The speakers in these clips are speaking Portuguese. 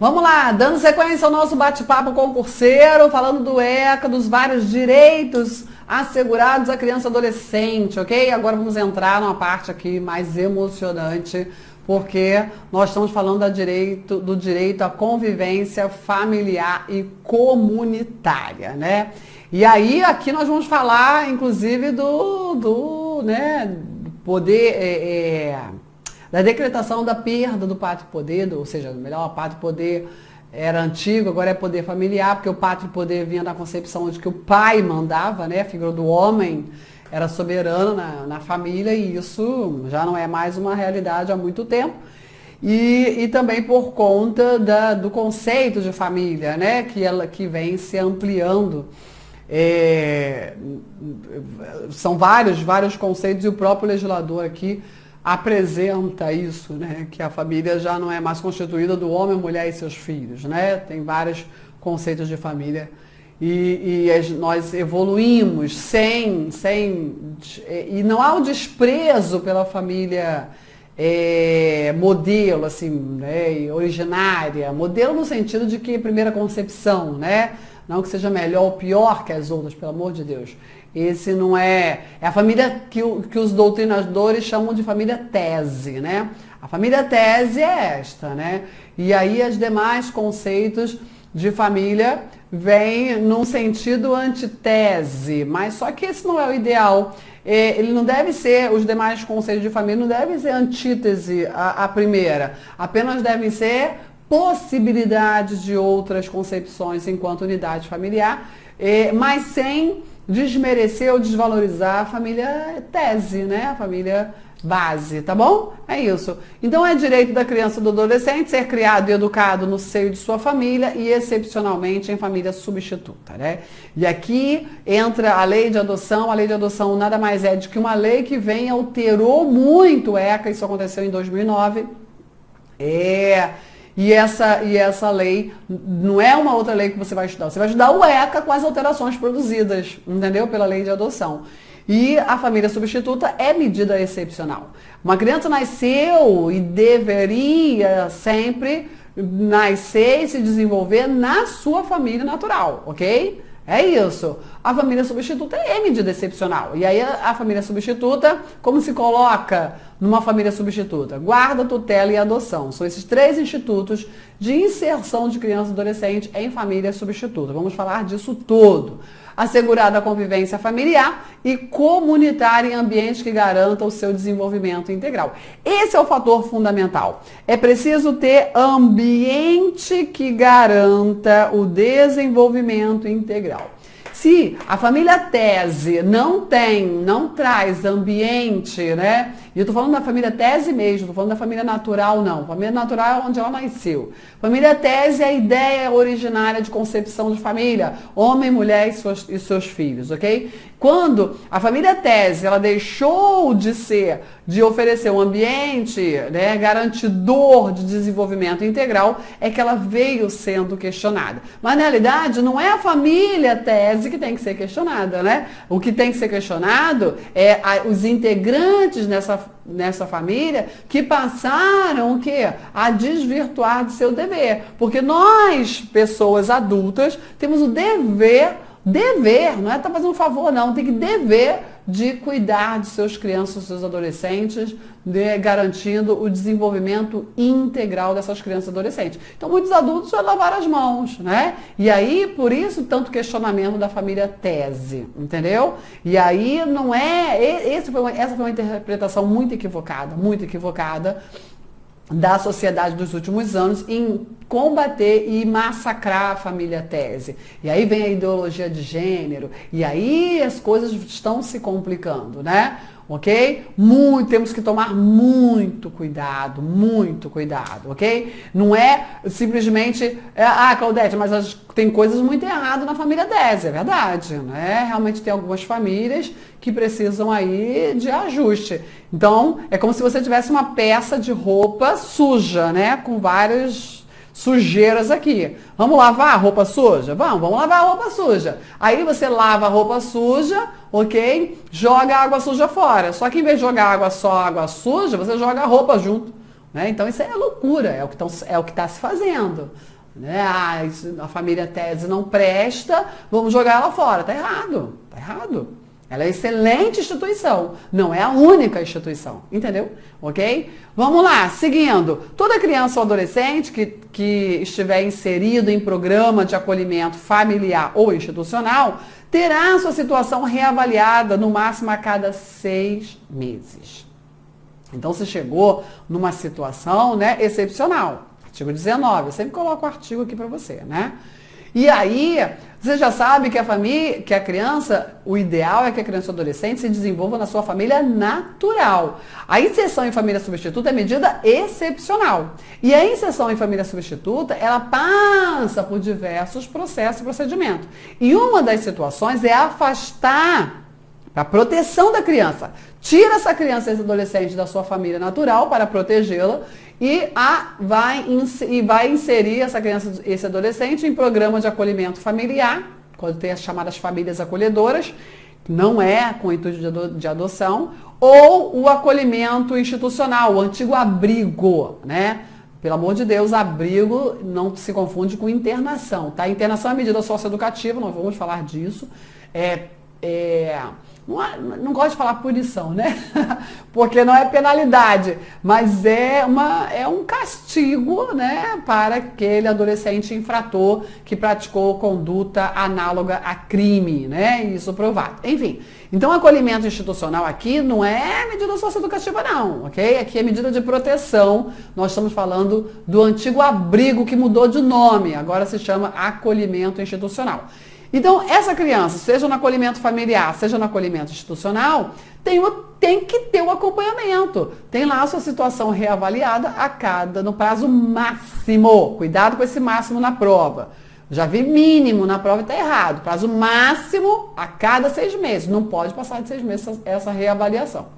Vamos lá, dando sequência ao nosso bate-papo concurseiro, falando do ECA, dos vários direitos assegurados à criança e adolescente, ok? Agora vamos entrar numa parte aqui mais emocionante, porque nós estamos falando do direito à convivência familiar e comunitária, né? E aí, aqui nós vamos falar, inclusive, do poder... da decretação da perda do pátrio-poder, ou seja, melhor, o pátrio-poder era antigo, agora é poder familiar, porque o pátrio-poder vinha da concepção de que o pai mandava, né, a figura do homem era soberano na família, e isso já não é mais uma realidade há muito tempo. E também por conta do conceito de família, né, que vem se ampliando. São vários conceitos, e o próprio legislador aqui apresenta isso, né? Que a família já não é mais constituída do homem, mulher e seus filhos, né? Tem vários conceitos de família e nós evoluímos e não há o desprezo pela família modelo, assim, né? Originária, modelo no sentido de que primeira concepção, né? Não que seja melhor ou pior que as outras, pelo amor de Deus. Esse não é a família que os doutrinadores chamam de família tese, né? A família tese é esta, né? E aí os demais conceitos de família vêm num sentido antitese, mas só que esse não é o ideal. Ele não deve ser, os demais conceitos de família não devem ser antítese à primeira, apenas devem ser possibilidades de outras concepções enquanto unidade familiar, mas sem desmerecer ou desvalorizar a família tese, né? A família base, tá bom? É isso. Então é direito da criança e do adolescente ser criado e educado no seio de sua família e excepcionalmente em família substituta, né? E aqui entra a lei de adoção. A lei de adoção nada mais é do que uma lei que alterou muito o ECA, isso aconteceu em 2009. E essa lei não é uma outra lei que você vai estudar o ECA com as alterações produzidas, entendeu? Pela lei de adoção. E a família substituta é medida excepcional. Uma criança nasceu e deveria sempre nascer e se desenvolver na sua família natural, ok? É isso. A família substituta é medida excepcional. E aí a família substituta, como se coloca numa família substituta? Guarda, tutela e adoção. São esses três institutos de inserção de criança e adolescente em família substituta. Vamos falar disso tudo. Assegurada a convivência familiar e comunitária em ambientes que garantam o seu desenvolvimento integral. Esse é o fator fundamental. É preciso ter ambiente que garanta o desenvolvimento integral. Se a família tese não traz ambiente, né? E eu tô falando da família tese mesmo, tô falando da família natural não. Família natural é onde ela nasceu. Família tese é a ideia originária de concepção de família, homem, mulher e seus filhos, ok? Quando a família tese, ela deixou de oferecer um ambiente, né, garantidor de desenvolvimento integral, é que ela veio sendo questionada. Mas na realidade não é a família tese que tem que ser questionada, né? O que tem que ser questionado é os integrantes nessa família que passaram o quê? A desvirtuar de seu dever. Porque nós, pessoas adultas, temos o dever, não é estar fazendo um favor não, tem que dever de cuidar de seus crianças, seus adolescentes, garantindo o desenvolvimento integral dessas crianças e adolescentes. Então, muitos adultos já lavaram as mãos, né? E aí, por isso, tanto questionamento da família tese, entendeu? E aí, não é... Essa foi uma interpretação muito equivocada da sociedade dos últimos anos em combater e massacrar a família tese. E aí vem a ideologia de gênero, e aí as coisas estão se complicando, né? Ok? Temos que tomar muito cuidado, ok? Não é simplesmente, Claudete, mas tem coisas muito erradas na família tese, é verdade, né? Realmente tem algumas famílias que precisam aí de ajuste. Então, é como se você tivesse uma peça de roupa suja, né? Com várias sujeiras aqui. Vamos lavar a roupa suja? Vamos lavar a roupa suja. Aí você lava a roupa suja, ok? Joga a água suja fora. Só que em vez de jogar água suja, você joga a roupa junto. Né? Então isso é loucura, é o que está se fazendo. Né? A família tese não presta, vamos jogar ela fora. Tá errado, tá errado. Ela é excelente instituição, não é a única instituição, entendeu? Ok? Vamos lá, seguindo. Toda criança ou adolescente que estiver inserido em programa de acolhimento familiar ou institucional terá sua situação reavaliada no máximo a cada 6 meses. Então, você chegou numa situação, né, excepcional. Artigo 19, eu sempre coloco o artigo aqui para você, né? E aí, você já sabe que a criança, o ideal é que a criança ou adolescente se desenvolva na sua família natural. A inserção em família substituta é medida excepcional. E a inserção em família substituta, ela passa por diversos processos e procedimentos. E uma das situações é afastar a proteção da criança. Tira essa criança e esse adolescente da sua família natural para protegê-la e vai inserir essa criança e esse adolescente em programa de acolhimento familiar, quando tem as chamadas famílias acolhedoras, não é com intuito de adoção, ou o acolhimento institucional, o antigo abrigo, né? Pelo amor de Deus, abrigo não se confunde com internação, tá? Internação é medida socioeducativa, nós vamos falar disso. Não gosto de falar punição, né? Porque não é penalidade, mas é um castigo, né, para aquele adolescente infrator que praticou conduta análoga a crime, né? Isso provado. Enfim, então acolhimento institucional aqui não é medida socioeducativa não, ok? Aqui é medida de proteção. Nós estamos falando do antigo abrigo que mudou de nome, agora se chama acolhimento institucional. Então, essa criança, seja no acolhimento familiar, seja no acolhimento institucional, tem que ter o acompanhamento. Tem lá a sua situação reavaliada no prazo máximo. Cuidado com esse máximo na prova. Já vi mínimo na prova e está errado. Prazo máximo a cada 6 meses. Não pode passar de 6 meses essa reavaliação.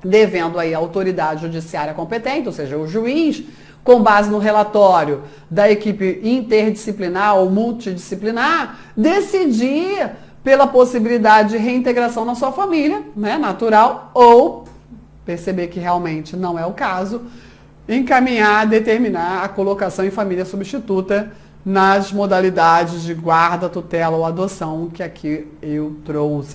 Devendo aí a autoridade judiciária competente, ou seja, o juiz, com base no relatório da equipe interdisciplinar ou multidisciplinar, decidir pela possibilidade de reintegração na sua família, né, natural, ou perceber que realmente não é o caso, determinar a colocação em família substituta nas modalidades de guarda, tutela ou adoção que aqui eu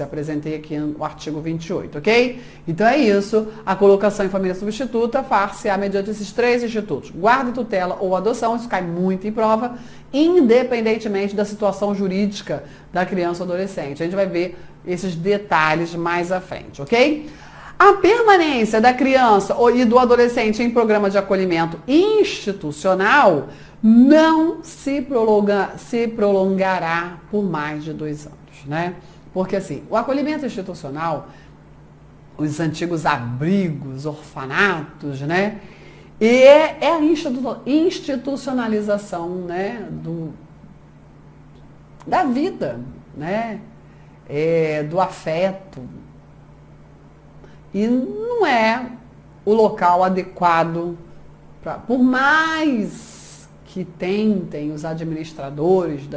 apresentei aqui no artigo 28, ok? Então é isso, a colocação em família substituta far-se-á mediante esses 3 institutos, guarda, tutela ou adoção, isso cai muito em prova, independentemente da situação jurídica da criança ou adolescente. A gente vai ver esses detalhes mais à frente, ok? A permanência da criança e do adolescente em programa de acolhimento institucional não se prolongará por mais de 2 anos, né? Porque assim, o acolhimento institucional, os antigos abrigos, orfanatos, né? É a institucionalização, né, da vida, né? Do afeto. E não é o local adequado por mais que tentem os administradores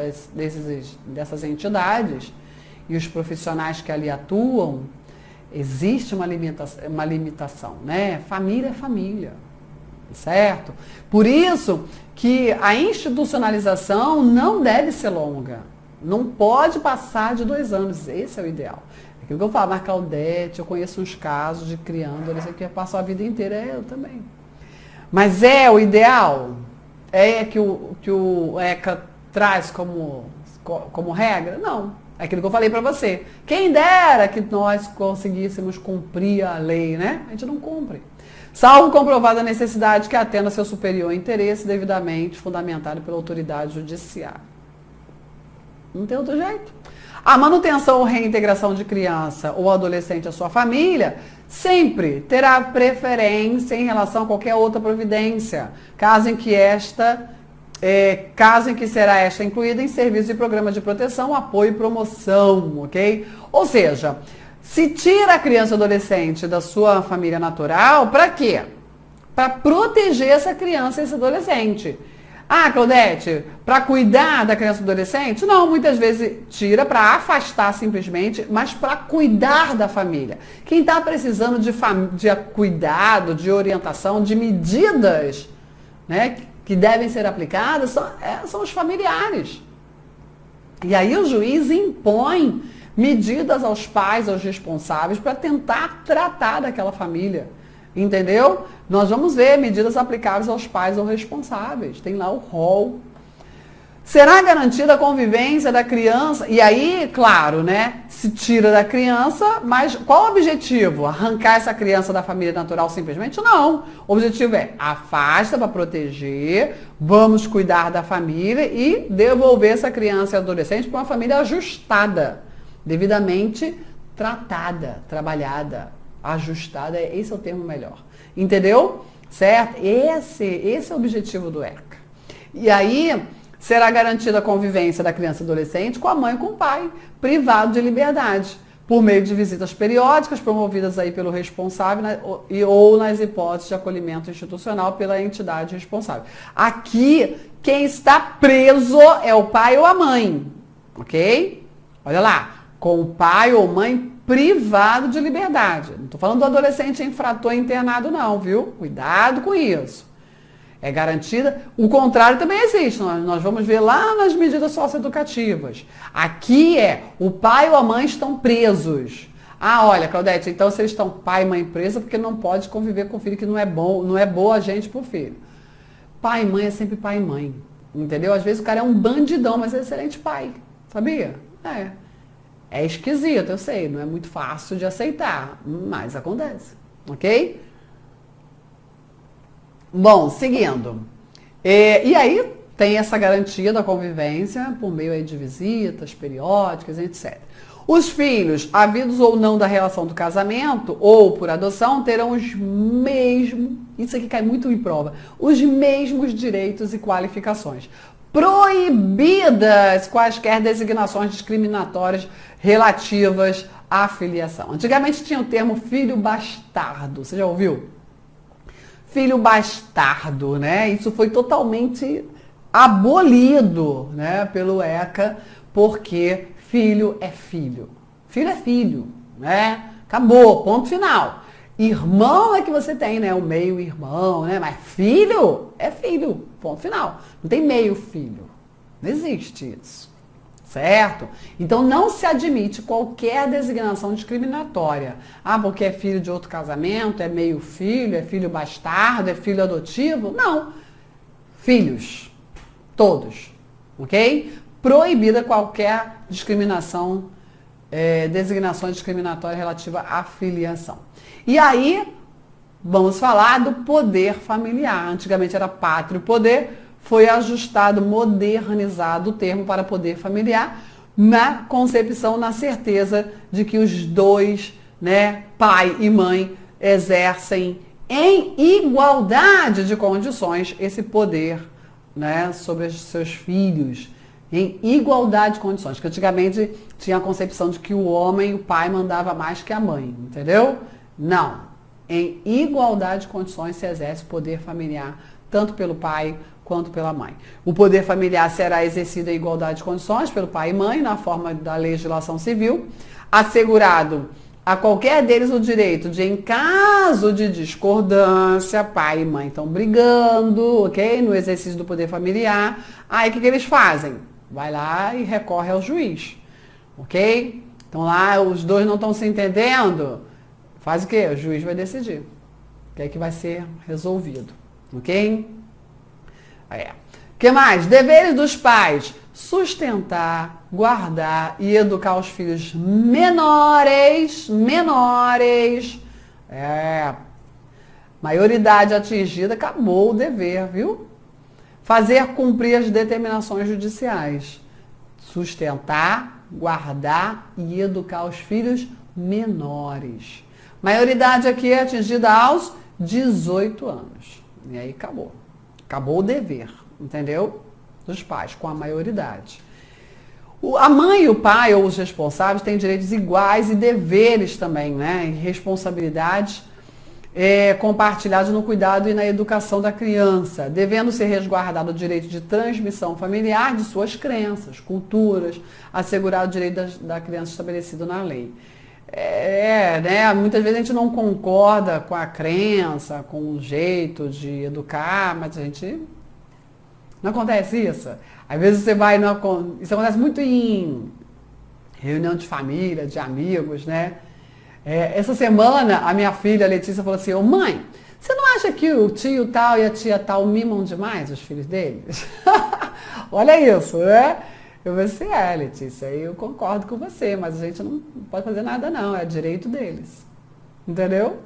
dessas entidades e os profissionais que ali atuam, existe uma limitação, né? Família é família, certo? Por isso que a institucionalização não deve ser longa, não pode passar de 2 anos, esse é o ideal. Aquilo que eu falo, na Caldete, eu conheço uns casos de criança que passam a vida inteira, eu também. Mas é o ideal? É que o ECA traz como regra? Não. É aquilo que eu falei para você. Quem dera que nós conseguíssemos cumprir a lei, né? A gente não cumpre. Salvo comprovada a necessidade que atenda seu superior interesse devidamente fundamentado pela autoridade judiciária. Não tem outro jeito. A manutenção ou reintegração de criança ou adolescente à sua família sempre terá preferência em relação a qualquer outra providência, caso em que será esta incluída em serviço de programa de proteção, apoio e promoção, ok? Ou seja, se tira a criança ou adolescente da sua família natural, para quê? Para proteger essa criança e esse adolescente. Ah, Claudete, para cuidar da criança e do adolescente? Não, muitas vezes tira para afastar simplesmente, mas para cuidar da família. Quem está precisando de cuidado, de orientação, de medidas, né, que devem ser aplicadas são os familiares. E aí o juiz impõe medidas aos pais, aos responsáveis, para tentar tratar daquela família. Entendeu? Nós vamos ver medidas aplicáveis aos pais ou responsáveis. Tem lá o rol. Será garantida a convivência da criança? E aí, claro, né? Se tira da criança, mas qual o objetivo? Arrancar essa criança da família natural simplesmente? Não. O objetivo é afasta para proteger, vamos cuidar da família e devolver essa criança e adolescente para uma família ajustada, devidamente tratada, trabalhada. Ajustada, esse é o termo melhor. Entendeu? Certo? Esse é o objetivo do ECA. E aí, será garantida a convivência da criança e adolescente com a mãe e com o pai, privado de liberdade, por meio de visitas periódicas promovidas aí pelo responsável ou nas hipóteses de acolhimento institucional pela entidade responsável. Aqui, quem está preso é o pai ou a mãe, ok? Olha lá, com o pai ou mãe privado de liberdade. Não estou falando do adolescente infrator internado não, viu? Cuidado com isso. É garantida. O contrário também existe. Nós vamos ver lá nas medidas socioeducativas. Aqui o pai ou a mãe estão presos. Ah, olha, Claudete, então se eles estão pai e mãe presos, porque não pode conviver com o filho que não é bom, não é boa gente pro filho. Pai e mãe é sempre pai e mãe. Entendeu? Às vezes o cara é um bandidão, mas é excelente pai. Sabia? É esquisito, eu sei, não é muito fácil de aceitar, mas acontece, ok? Bom, seguindo. E aí tem essa garantia da convivência por meio aí de visitas periódicas, etc. Os filhos, havidos ou não da relação do casamento ou por adoção, terão os mesmos, isso aqui cai muito em prova, os mesmos direitos e qualificações. Proibidas quaisquer designações discriminatórias relativas à filiação. Antigamente tinha o termo filho bastardo, você já ouviu? Filho bastardo, né? Isso foi totalmente abolido, né, pelo ECA, porque filho é filho. Filho é filho, né? Acabou, ponto final. Irmão é que você tem, né? O meio-irmão, né? Mas filho é filho, ponto final. Não tem meio-filho. Não existe isso. Certo? Então não se admite qualquer designação discriminatória. Ah, porque é filho de outro casamento, é meio-filho, é filho bastardo, é filho adotivo. Não. Filhos. Todos. Ok? Proibida qualquer discriminação, designações discriminatórias relativa à filiação. E aí, vamos falar do poder familiar. Antigamente era pátrio poder, foi ajustado, modernizado o termo para poder familiar, na concepção, na certeza de que os dois, né, pai e mãe, exercem em igualdade de condições esse poder, né, sobre os seus filhos, em igualdade de condições. Porque antigamente tinha a concepção de que o homem, o pai, mandava mais que a mãe, entendeu? Não. Em igualdade de condições se exerce o poder familiar, tanto pelo pai quanto pela mãe. O poder familiar será exercido em igualdade de condições pelo pai e mãe, na forma da legislação civil, assegurado a qualquer deles o direito de, em caso de discordância, pai e mãe estão brigando, ok? No exercício do poder familiar. Aí o que eles fazem? Vai lá e recorre ao juiz, ok? Então lá os dois não estão se entendendo, faz o quê? O juiz vai decidir o que é que vai ser resolvido, ok? O que mais? Deveres dos pais: sustentar, guardar e educar os filhos menores. Maioridade atingida, acabou o dever, viu? Fazer cumprir as determinações judiciais. Sustentar, guardar e educar os filhos menores. Maioridade aqui é atingida aos 18 anos. E aí acabou. Acabou o dever, entendeu? Dos pais, com a maioridade. A mãe e o pai, ou os responsáveis, têm direitos iguais e deveres também, né? E responsabilidades compartilhados no cuidado e na educação da criança, devendo ser resguardado o direito de transmissão familiar de suas crenças, culturas, assegurado o direito da criança estabelecido na lei. Né? Muitas vezes a gente não concorda com a crença, com o jeito de educar, mas a gente... Não acontece isso? Às vezes você vai... Isso acontece muito em reunião de família, de amigos, né? Essa semana, a minha filha, a Letícia, falou assim, mãe, você não acha que o tio tal e a tia tal mimam demais os filhos deles? Olha isso, né? Eu falei assim, Letícia, eu concordo com você, mas a gente não pode fazer nada não, é direito deles. Entendeu?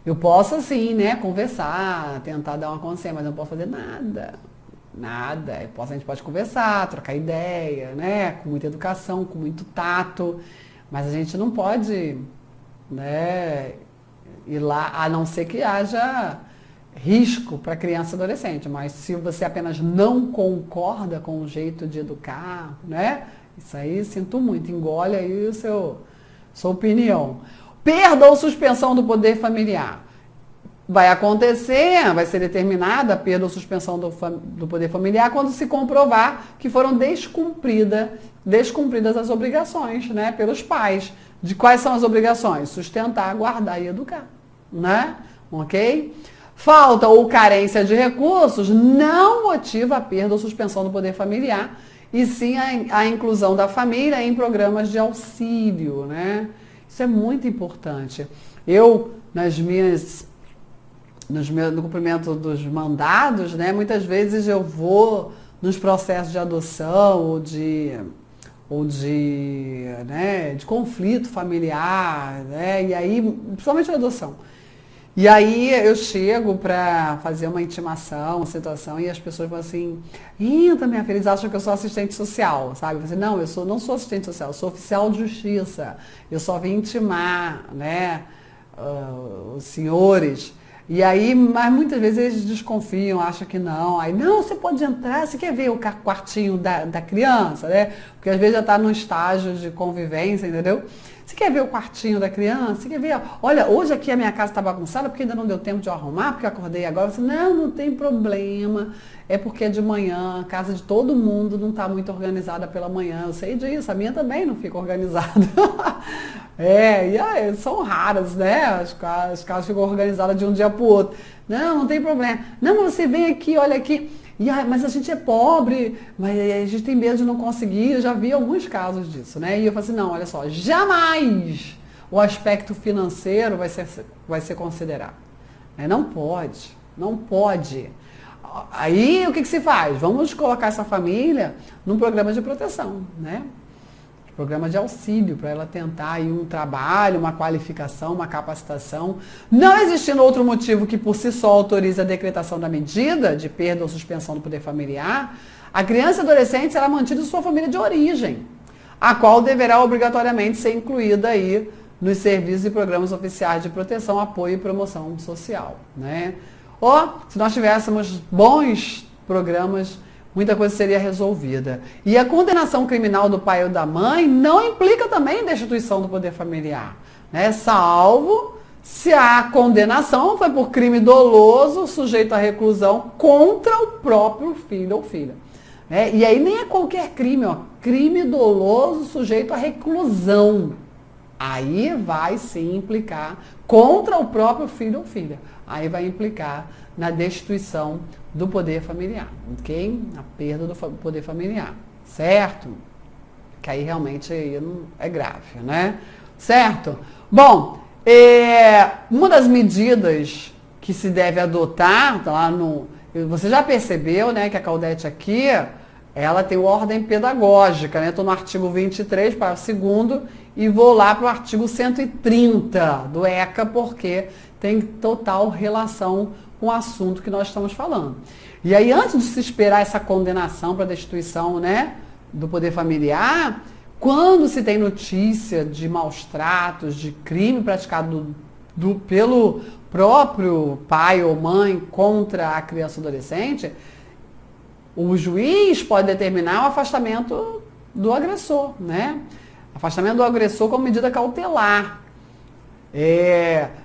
Eu posso, assim, né, conversar, tentar dar uma consciência, mas eu não posso fazer nada. Nada. A gente pode conversar, trocar ideia, né, com muita educação, com muito tato. Mas a gente não pode, né, ir lá, a não ser que haja risco para criança e adolescente. Mas se você apenas não concorda com o jeito de educar, né, isso aí, sinto muito, engole aí sua opinião. Perda ou suspensão do poder familiar. Vai acontecer, vai ser determinada a perda ou suspensão do poder familiar quando se comprovar que foram descumpridas as obrigações, né, pelos pais. De quais são as obrigações? Sustentar, guardar e educar, né? Ok? Falta ou carência de recursos não motiva a perda ou suspensão do poder familiar, e sim a inclusão da família em programas de auxílio, né? Isso é muito importante. Eu, no cumprimento dos mandados, né, muitas vezes eu vou nos processos de adoção ou de conflito familiar, né, e aí, principalmente a adoção. E aí eu chego para fazer uma intimação, uma situação, e as pessoas vão assim, entra, minha filha, eles acham que eu sou assistente social, sabe? Eu falo assim, não, não sou assistente social, eu sou oficial de justiça, eu só vim intimar, né, os senhores. E aí, mas muitas vezes eles desconfiam, acham que não. Aí, não, você pode entrar, você quer ver o quartinho da criança, né? Porque às vezes já está no estágio de convivência, entendeu? Você quer ver o quartinho da criança? Você quer ver? Olha, hoje aqui a minha casa está bagunçada porque ainda não deu tempo de eu arrumar, porque eu acordei agora. Você, não tem problema. É porque é de manhã, a casa de todo mundo não está muito organizada pela manhã. Eu sei disso, a minha também não fica organizada. E aí, são raras, né? As casas ficam organizadas de um dia para o outro. Não tem problema. Não, mas você vem aqui, olha aqui. Mas a gente é pobre, mas a gente tem medo de não conseguir. Eu já vi alguns casos disso, né? E eu falo assim, não, olha só, jamais o aspecto financeiro vai ser considerado. Não pode, não pode. Aí o que se faz? Vamos colocar essa família num programa de proteção, né? Programa de auxílio, para ela tentar aí um trabalho, uma qualificação, uma capacitação. Não existindo outro motivo que por si só autorize a decretação da medida de perda ou suspensão do poder familiar, a criança e adolescente será mantida em sua família de origem, a qual deverá obrigatoriamente ser incluída aí nos serviços e programas oficiais de proteção, apoio e promoção social, né? Se nós tivéssemos bons programas, muita coisa seria resolvida. E a condenação criminal do pai ou da mãe não implica também destituição do poder familiar, né? Salvo se a condenação foi por crime doloso, sujeito à reclusão contra o próprio filho ou filha. Né? E aí nem é qualquer crime, crime doloso, sujeito à reclusão. Aí vai sim implicar contra o próprio filho ou filha. Aí vai implicar na destituição do poder familiar, ok? A perda do poder familiar, certo? Que aí realmente é grave, né? Certo? Bom, uma das medidas que se deve adotar, você já percebeu, né, que a Claudete aqui, ela tem ordem pedagógica, né? Estou no artigo 23, parágrafo 2º, e vou lá para o artigo 130 do ECA, porque tem total relação com o assunto que nós estamos falando. E aí, antes de se esperar essa condenação para destituição, né, do poder familiar, quando se tem notícia de maus tratos, de crime praticado pelo próprio pai ou mãe contra a criança ou adolescente, o juiz pode determinar o afastamento do agressor, né? Afastamento do agressor como medida cautelar.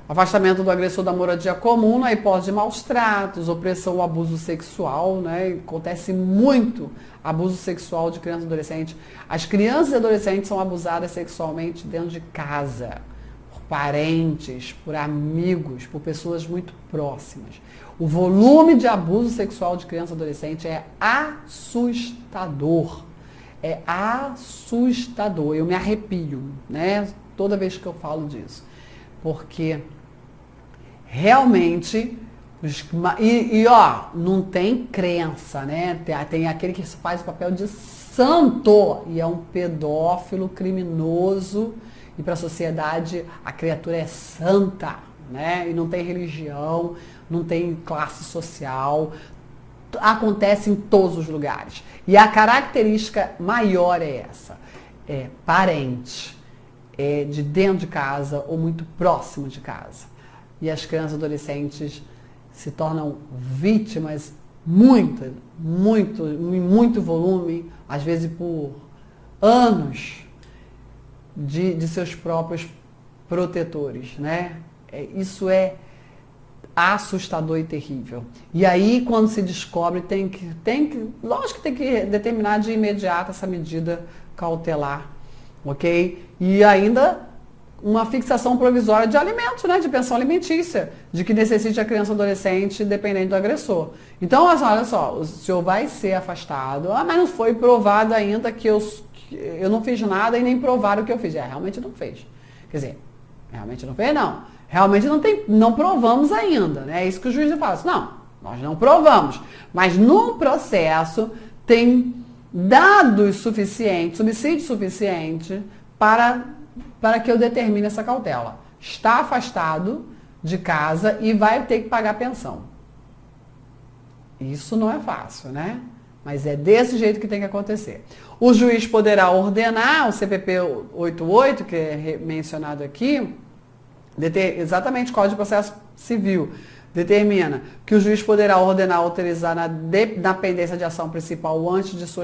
Afastamento do agressor da moradia comum na hipótese de maus tratos, opressão ou abuso sexual, né? Acontece muito abuso sexual de criança e adolescente. As crianças e adolescentes são abusadas sexualmente dentro de casa, por parentes, por amigos, por pessoas muito próximas. O volume de abuso sexual de criança e adolescente é assustador. É assustador. Eu me arrepio, né? Toda vez que eu falo disso. Porque realmente, não tem crença, né? Tem aquele que faz o papel de santo e é um pedófilo criminoso e para a sociedade a criatura é santa, né? E não tem religião, não tem classe social, acontece em todos os lugares. E a característica maior é essa, é parente. De dentro de casa ou muito próximo de casa. E as crianças e adolescentes se tornam vítimas em muito volume, às vezes por anos, de seus próprios protetores, né? Isso é assustador e terrível. E aí, quando se descobre, lógico que tem que determinar de imediato essa medida cautelar. Ok? E ainda uma fixação provisória de alimentos, né? De pensão alimentícia, de que necessite a criança ou adolescente dependente do agressor. Então, olha só, o senhor vai ser afastado, mas não foi provado ainda que eu não fiz nada e nem provaram o que eu fiz. Realmente não fez. Quer dizer, realmente não fez, não. Realmente não provamos ainda, né? É isso que o juiz fala. Não, nós não provamos. Mas no processo tem dados suficientes, subsídio suficiente para que eu determine essa cautela. Está afastado de casa e vai ter que pagar pensão. Isso não é fácil, né? Mas é desse jeito que tem que acontecer. O juiz poderá ordenar, o CPP 88, que é mencionado aqui, exatamente o Código de Processo Civil, determina que o juiz poderá ordenar autorizar na pendência de ação principal antes de sua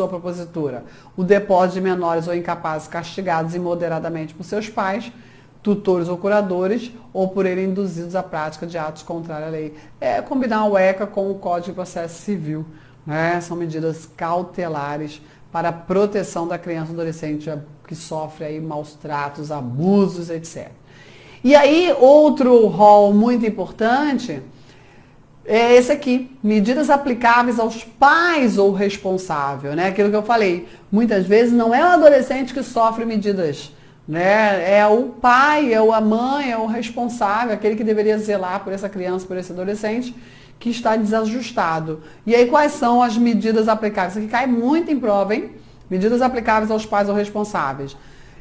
propositura o depósito de menores ou incapazes castigados imoderadamente por seus pais, tutores ou curadores, ou por ele induzidos à prática de atos contrários à lei. É combinar o ECA com o Código de Processo Civil, né? São medidas cautelares para a proteção da criança e adolescente que sofre aí maus tratos, abusos, etc. E aí, outro rol muito importante é esse aqui, medidas aplicáveis aos pais ou responsável, né? Aquilo que eu falei, muitas vezes não é o adolescente que sofre medidas, né? É o pai, é a mãe, é o responsável, aquele que deveria zelar por essa criança, por esse adolescente, que está desajustado. E aí, quais são as medidas aplicáveis? Isso aqui cai muito em prova, hein? Medidas aplicáveis aos pais ou responsáveis.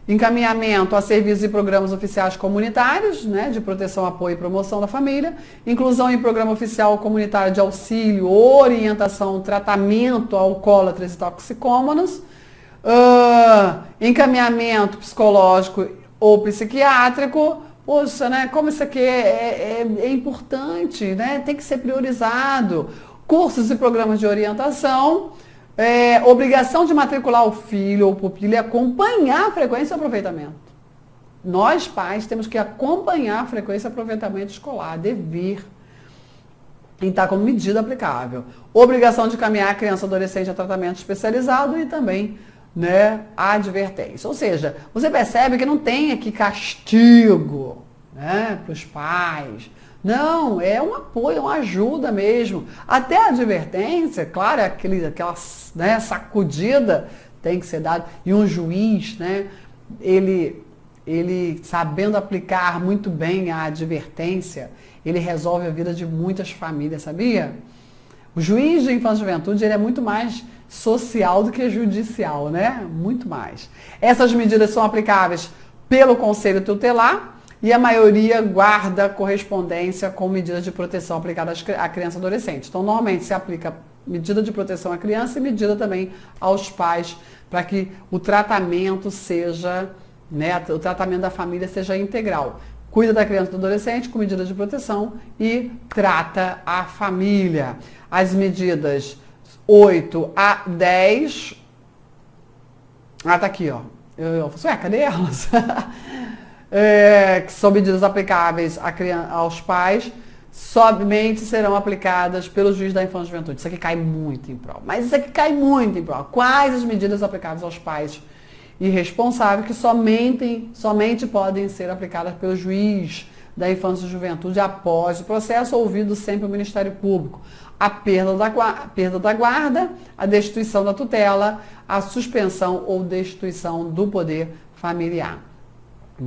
Encaminhamento a serviços e programas oficiais comunitários, né, de proteção, apoio e promoção da família, inclusão em programa oficial comunitário de auxílio, orientação, tratamento a alcoólatras e toxicômanos, encaminhamento psicológico ou psiquiátrico. Poxa, né, como isso aqui é importante, né, tem que ser priorizado. Cursos e programas de orientação. Obrigação de matricular o filho ou pupila e acompanhar a frequência e aproveitamento. Nós, pais, temos que acompanhar a frequência e aproveitamento escolar, dever, e está como medida aplicável. Obrigação de caminhar a criança ou adolescente a tratamento especializado e também, né, a advertência. Ou seja, você percebe que não tem aqui castigo, né, para os pais. Não, é um apoio, uma ajuda mesmo. Até a advertência, claro, aquela, né, sacudida tem que ser dada. E um juiz, né, ele sabendo aplicar muito bem a advertência, ele resolve a vida de muitas famílias, sabia? O juiz de infância e juventude, ele é muito mais social do que judicial, né? Muito mais. Essas medidas são aplicáveis pelo Conselho Tutelar, e a maioria guarda correspondência com medidas de proteção aplicadas à criança e adolescente. Então, normalmente se aplica medida de proteção à criança e medida também aos pais, para que o tratamento seja, né, o tratamento da família seja integral. Cuida da criança e do adolescente com medidas de proteção e trata a família. As medidas 8 a 10... tá aqui, ó. Cadê elas? que são medidas aplicáveis aos pais, somente serão aplicadas pelo juiz da infância e juventude. Isso aqui cai muito em prova. Mas isso aqui cai muito em prova. Quais as medidas aplicáveis aos pais irresponsáveis que somente podem ser aplicadas pelo juiz da infância e juventude após o processo, ouvido sempre o Ministério Público? A perda da guarda, a destituição da tutela, a suspensão ou destituição do poder familiar.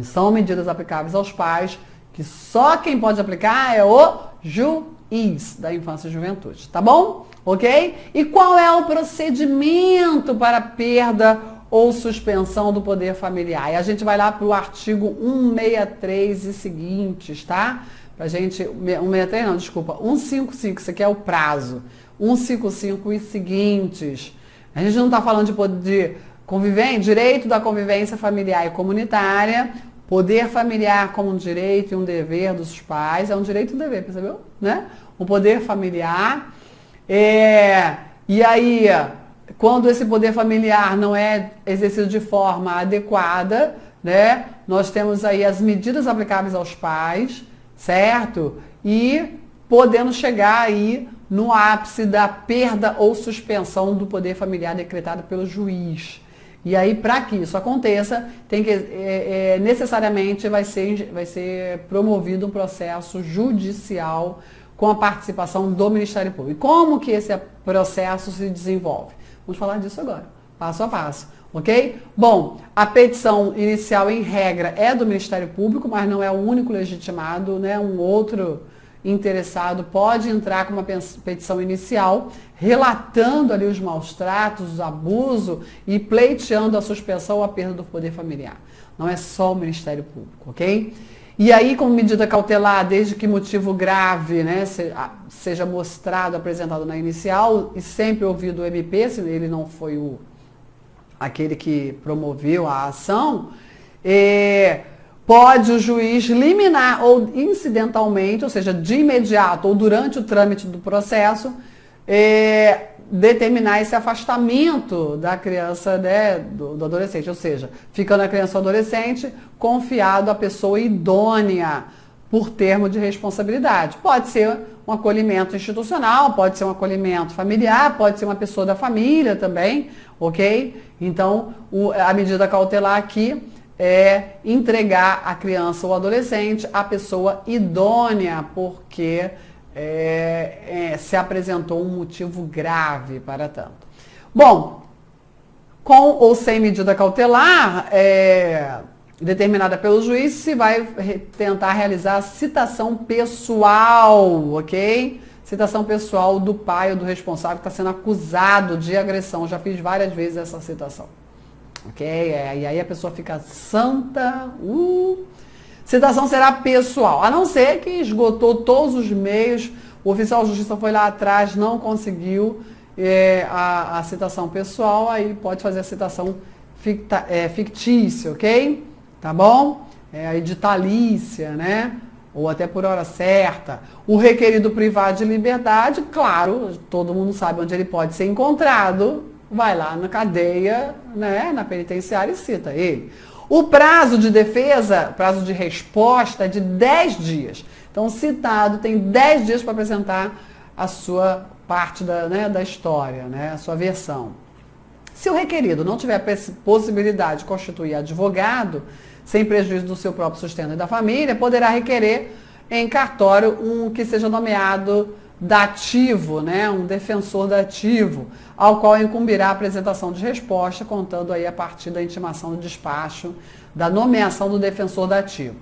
São medidas aplicáveis aos pais, que só quem pode aplicar é o juiz da infância e juventude, tá bom? Ok? E qual é o procedimento para perda ou suspensão do poder familiar? E a gente vai lá para o artigo 163 e seguintes, tá? Pra gente, 163 não, desculpa, 155, isso aqui é o prazo. 155 e seguintes. A gente não está falando de direito da convivência familiar e comunitária, poder familiar como um direito e um dever dos pais, é um direito e um dever, percebeu? Né? O poder familiar, e aí, quando esse poder familiar não é exercido de forma adequada, né, nós temos aí as medidas aplicáveis aos pais, certo? E podendo chegar aí no ápice da perda ou suspensão do poder familiar decretado pelo juiz. E aí, para que isso aconteça, necessariamente vai ser promovido um processo judicial com a participação do Ministério Público. E como que esse processo se desenvolve? Vamos falar disso agora, passo a passo, ok? Bom, a petição inicial, em regra, é do Ministério Público, mas não é o único legitimado, né? Um outro interessado pode entrar com uma petição inicial, relatando ali os maus tratos, os abusos e pleiteando a suspensão ou a perda do poder familiar. Não é só o Ministério Público, ok? E aí, como medida cautelar, desde que motivo grave, né, seja mostrado, apresentado na inicial, e sempre ouvido o MP, se ele não foi aquele que promoveu a ação, pode o juiz liminar ou incidentalmente, ou seja, de imediato ou durante o trâmite do processo, determinar esse afastamento da criança, né, do adolescente, ou seja, ficando a criança ou adolescente confiado à pessoa idônea por termo de responsabilidade. Pode ser um acolhimento institucional, pode ser um acolhimento familiar, pode ser uma pessoa da família também, ok? Então, a medida cautelar aqui é entregar a criança ou adolescente à pessoa idônea, porque se apresentou um motivo grave para tanto. Bom, com ou sem medida cautelar determinada pelo juiz, se vai tentar realizar a citação pessoal, ok? Citação pessoal do pai ou do responsável que está sendo acusado de agressão. Já fiz várias vezes essa citação. Ok? E aí a pessoa fica santa. Citação será pessoal, a não ser que esgotou todos os meios, o oficial de justiça foi lá atrás, não conseguiu a citação pessoal, aí pode fazer a citação fictícia, ok? Tá bom? Editalícia, né? Ou até por hora certa. O requerido privado de liberdade, claro, todo mundo sabe onde ele pode ser encontrado, vai lá na cadeia, né, na penitenciária e cita ele. O prazo de defesa, prazo de resposta é de 10 dias. Então, o citado tem 10 dias para apresentar a sua parte da história, né, a sua versão. Se o requerido não tiver possibilidade de constituir advogado, sem prejuízo do seu próprio sustento e da família, poderá requerer em cartório um que seja nomeado dativo, né, um defensor dativo, ao qual incumbirá a apresentação de resposta, contando aí a partir da intimação do despacho, da nomeação do defensor dativo.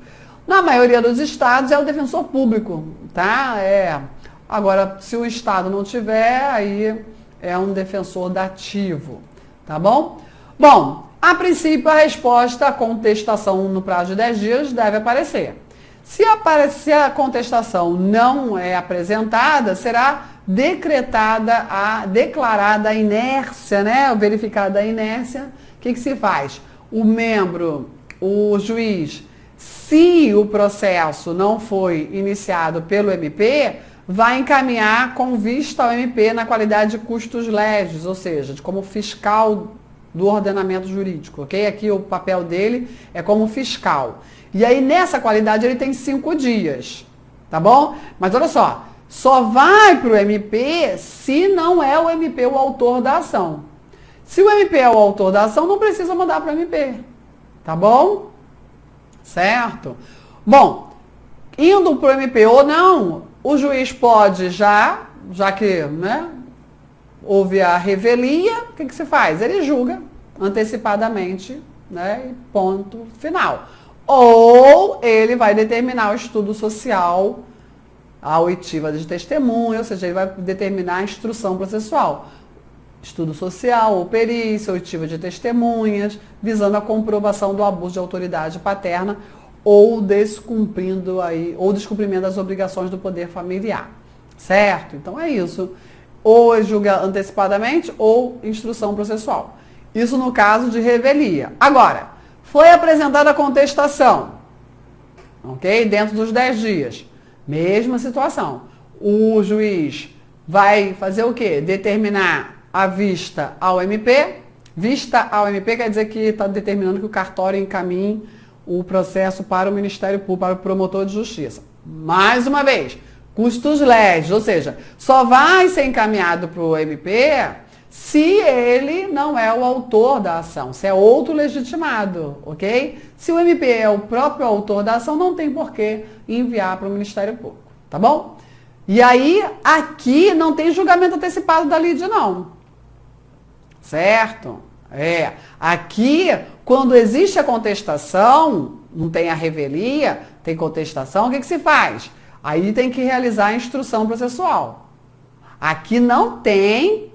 Na maioria dos estados é o defensor público, tá? Agora, se o estado não tiver, aí é um defensor dativo, tá bom? Bom, a princípio a resposta à contestação no prazo de 10 dias deve aparecer. Se a contestação não é apresentada, será declarada a inércia, né? Verificada a inércia. O que se faz? O juiz, se o processo não foi iniciado pelo MP, vai encaminhar com vista ao MP na qualidade de custos legis, ou seja, como fiscal do ordenamento jurídico, ok? Aqui o papel dele é como fiscal. E aí, nessa qualidade, ele tem 5 dias, tá bom? Mas olha só vai para o MP se não é o MP o autor da ação. Se o MP é o autor da ação, não precisa mandar para o MP, tá bom? Certo? Bom, indo para o MP ou não, o juiz pode já que, né, houve a revelia, o que se faz? Ele julga antecipadamente, né, e ponto final. Ou ele vai determinar o estudo social, a oitiva de testemunha, ou seja, ele vai determinar a instrução processual. Estudo social ou perícia, oitiva de testemunhas, visando a comprovação do abuso de autoridade paterna ou descumprimento das obrigações do poder familiar. Certo? Então é isso. Ou ele julga antecipadamente ou instrução processual. Isso no caso de revelia. Agora, foi apresentada a contestação, ok? Dentro dos 10 dias. Mesma situação. O juiz vai fazer o quê? Determinar a vista ao MP. Vista ao MP quer dizer que está determinando que o cartório encaminhe o processo para o Ministério Público, para o promotor de justiça. Mais uma vez, custos leves, ou seja, só vai ser encaminhado para o MP se ele não é o autor da ação, se é outro legitimado, ok? Se o MP é o próprio autor da ação, não tem por que enviar para o Ministério Público, tá bom? E aí, aqui não tem julgamento antecipado da lide, não. Certo? Aqui, quando existe a contestação, não tem a revelia, tem contestação, o que se faz? Aí tem que realizar a instrução processual. Aqui não tem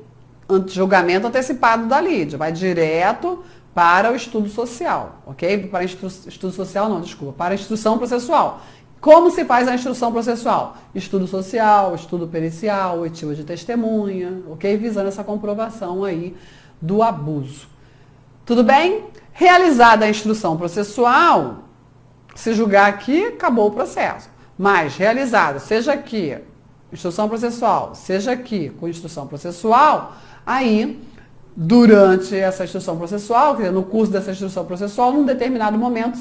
julgamento antecipado da lide, vai direto para o estudo social, ok? Para estudo social não, desculpa, para a instrução processual. Como se faz a instrução processual? Estudo social, estudo pericial, oitiva de testemunha, ok? Visando essa comprovação aí do abuso. Tudo bem? Realizada a instrução processual, se julgar aqui, acabou o processo. Mas realizada, seja aqui, instrução processual, seja aqui com instrução processual, aí, durante essa instrução processual, quer dizer, no curso dessa instrução processual, num determinado momento,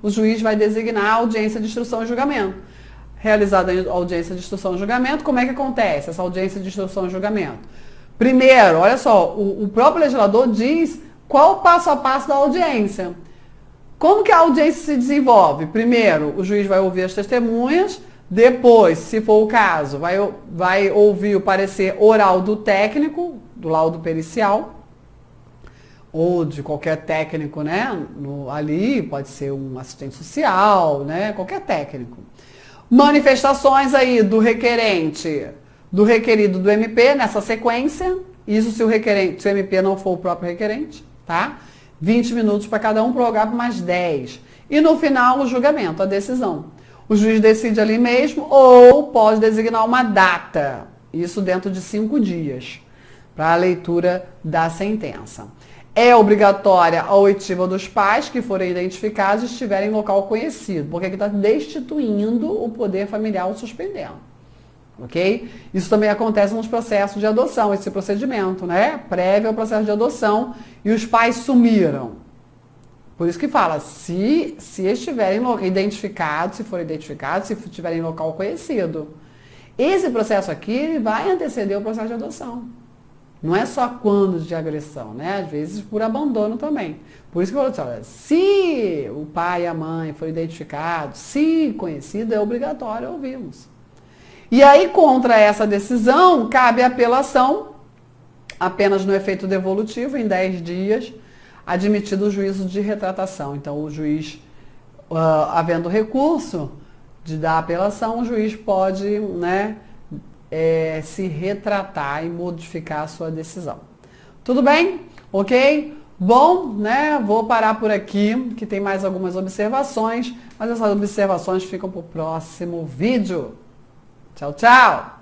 o juiz vai designar a audiência de instrução e julgamento. Realizada a audiência de instrução e julgamento, como é que acontece essa audiência de instrução e julgamento? Primeiro, olha só, o próprio legislador diz qual o passo a passo da audiência. Como que a audiência se desenvolve? Primeiro, o juiz vai ouvir as testemunhas, depois, se for o caso, vai ouvir o parecer oral do técnico, do laudo pericial, ou de qualquer técnico, né? Ali pode ser um assistente social, né? Qualquer técnico. Manifestações aí do requerente, do requerido do MP nessa sequência. Isso se o MP não for o próprio requerente, tá? 20 minutos para cada um, prorrogar por mais 10. E no final, o julgamento, a decisão. O juiz decide ali mesmo ou pode designar uma data. Isso dentro de 5 dias, para a leitura da sentença. É obrigatória a oitiva dos pais que forem identificados e estiverem em local conhecido, porque aqui está destituindo o poder familiar ou suspendendo. Ok? Isso também acontece nos processos de adoção, esse procedimento, né? Prévio ao processo de adoção e os pais sumiram. Por isso que fala, se estiverem identificados, se forem identificados, se estiverem em local conhecido. Esse processo aqui vai anteceder o processo de adoção. Não é só quando de agressão, né? Às vezes por abandono também. Por isso que eu falo assim, olha, se o pai e a mãe forem identificados, se conhecido, é obrigatório ouvi-los. E aí, contra essa decisão, cabe a apelação, apenas no efeito devolutivo, em 10 dias, admitido o juízo de retratação. Então, o juiz, havendo recurso de dar apelação, o juiz pode, né, se retratar e modificar a sua decisão. Tudo bem? Ok? Bom, né? Vou parar por aqui, que tem mais algumas observações, mas essas observações ficam para o próximo vídeo. Tchau, tchau!